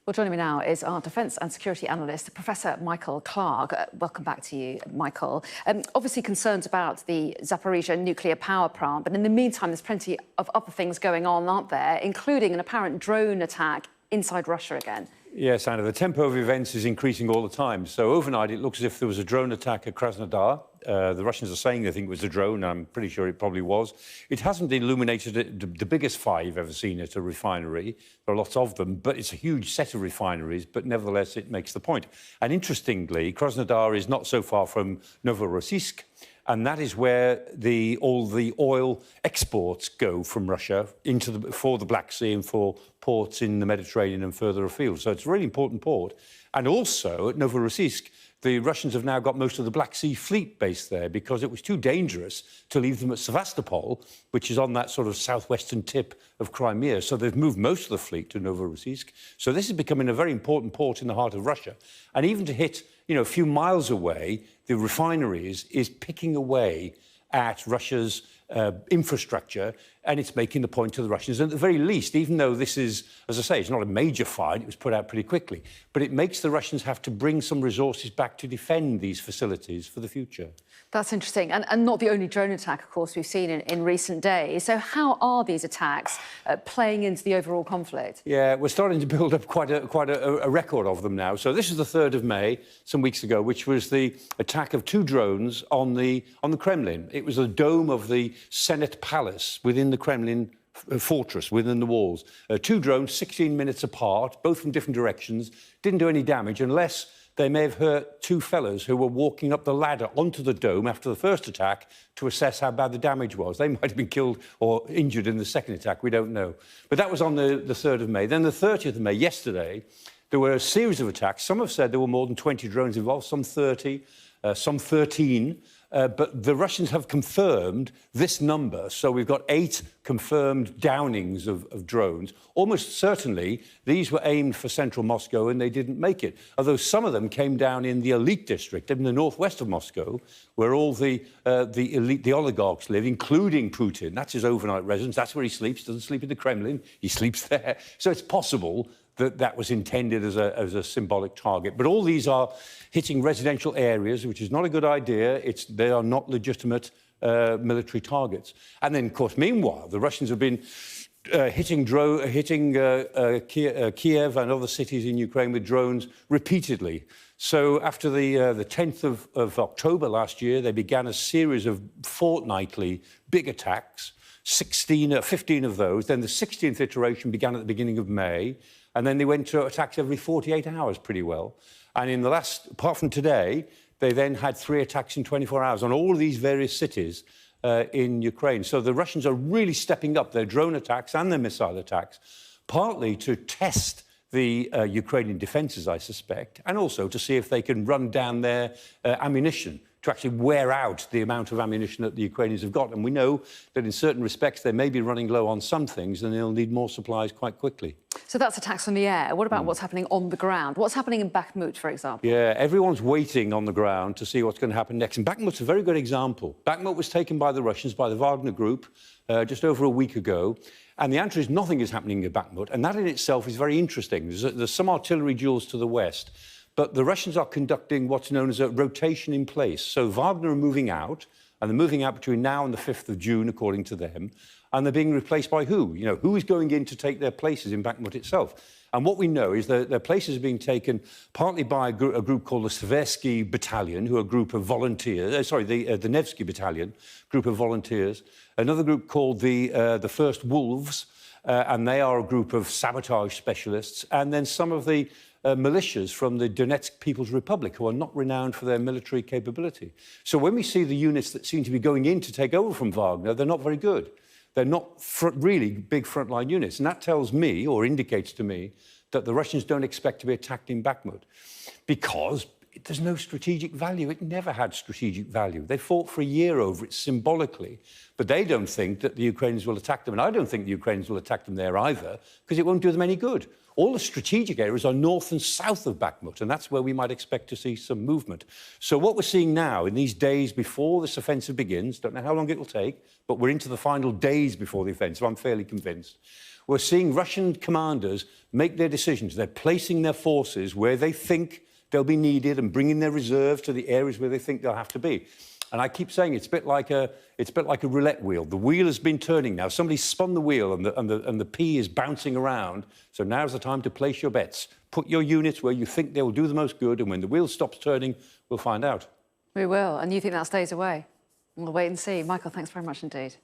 Well, joining me now is our defence and security analyst, Professor Michael Clark. Welcome back to you, Michael. Obviously concerns about the Zaporizhzhia nuclear power plant, but in the meantime, there's plenty of other things going on, aren't there, including an apparent drone attack inside Russia again. Yes, Anna, the tempo of events is increasing all the time. So overnight, it looks as if there was a drone attack at Krasnodar. The Russians are saying they think it was a drone. I'm pretty sure it probably was. It hasn't illuminated the biggest fire you've ever seen at a refinery. There are lots of them, but it's a huge set of refineries. But nevertheless, it makes the point. And interestingly, Krasnodar is not so far from Novorossiysk. And that is where all the oil exports go from Russia for the Black Sea and for ports in the Mediterranean and further afield. So it's a really important port. And also at Novorossiysk, the Russians have now got most of the Black Sea fleet based there because it was too dangerous to leave them at Sevastopol, which is on that sort of southwestern tip of Crimea. So they've moved most of the fleet to Novorossiysk. So this is becoming a very important port in the heart of Russia. And even to hit, a few miles away, the refineries is picking away at Russia's infrastructure, and it's making the point to the Russians. And at the very least, even though this is, as I say, it's not a major fight, it was put out pretty quickly, but it makes the Russians have to bring some resources back to defend these facilities for the future. That's interesting. And not the only drone attack, of course, we've seen in recent days. So how are these attacks playing into the overall conflict? Yeah, we're starting to build up quite a record of them now. So this is the 3rd of May, some weeks ago, which was the attack of 2 drones on the Kremlin. It was a dome of the Senate Palace within the Kremlin fortress, within the walls. 2 drones, 16 minutes apart, both from different directions, didn't do any damage unless they may have hurt 2 fellows who were walking up the ladder onto the dome after the first attack to assess how bad the damage was. They might have been killed or injured in the second attack, we don't know. But that was on the 3rd of May. Then the 30th of May, yesterday, there were a series of attacks. Some have said there were more than 20 drones involved, some 30, some 13. But the Russians have confirmed this number. So we've got 8 confirmed downings of drones. Almost certainly, these were aimed for central Moscow and they didn't make it. Although some of them came down in the elite district, in the northwest of Moscow, where all the elite, the oligarchs live, including Putin. That's his overnight residence. That's where he sleeps. He doesn't sleep in the Kremlin. He sleeps there. So it's possible that was intended as a symbolic target. But all these are hitting residential areas, which is not a good idea. They are not legitimate military targets. And then, of course, meanwhile, the Russians have been hitting Kiev and other cities in Ukraine with drones repeately. So after the 10th of October last year, they began a series of fortnightly big attacks, 15 of those. Then the 16th iteration began at the beginning of May. And then they went to attacks every 48 hours pretty well. And in the last, apart from today, they then had 3 attacks in 24 hours on all of these various cities in Ukraine. So the Russians are really stepping up their drone attacks and their missile attacks, partly to test the Ukrainian defences, I suspect, and also to see if they can run down their ammunition, to actually wear out the amount of ammunition that the Ukrainians have got. And we know that in certain respects they may be running low on some things and they'll need more supplies quite quickly. So that's attacks from the air. What about what's happening on the ground? What's happening in Bakhmut, for example? Yeah, everyone's waiting on the ground to see what's going to happen next. And Bakhmut's a very good example. Bakhmut was taken by the Russians, by the Wagner Group, just over a week ago. And the answer is nothing is happening in Bakhmut. And that in itself is very interesting. There's some artillery duels to the west. But the Russians are conducting what's known as a rotation in place. So Wagner are moving out, and they're moving out between now and the 5th of June, according to them. And they're being replaced by who? Who is going in to take their places in Bakhmut itself? And what we know is that their places are being taken partly by a group called the Seversky Battalion, who are a group of volunteers, the Nevsky Battalion, group of volunteers. Another group called the First Wolves, and they are a group of sabotage specialists. And then some of the militias from the Donetsk People's Republic, who are not renowned for their military capability. So when we see the units that seem to be going in to take over from Wagner, they're not very good. They're not really big frontline units. And that tells me, or indicates to me, that the Russians don't expect to be attacked in Bakhmut because there's no strategic value. It never had strategic value. They fought for a year over it symbolically, but they don't think that the Ukrainians will attack them. And I don't think the Ukrainians will attack them there either, because it won't do them any good. All the strategic areas are north and south of Bakhmut, and that's where we might expect to see some movement. So what we're seeing now, in these days before this offensive begins, don't know how long it will take, but we're into the final days before the offensive, I'm fairly convinced, We're seeing Russian commanders make their decisions. They're placing their forces where they think they'll be needed and bringing their reserves to the areas where they think they'll have to be. And I keep saying it's a bit like a roulette wheel. The wheel has been turning now. Somebody's spun the wheel and the pea is bouncing around. So now's the time to place your bets. Put your units where you think they will do the most good, and when the wheel stops turning, we'll find out. We will. And you think that stays away? We'll wait and see. Michael, thanks very much indeed.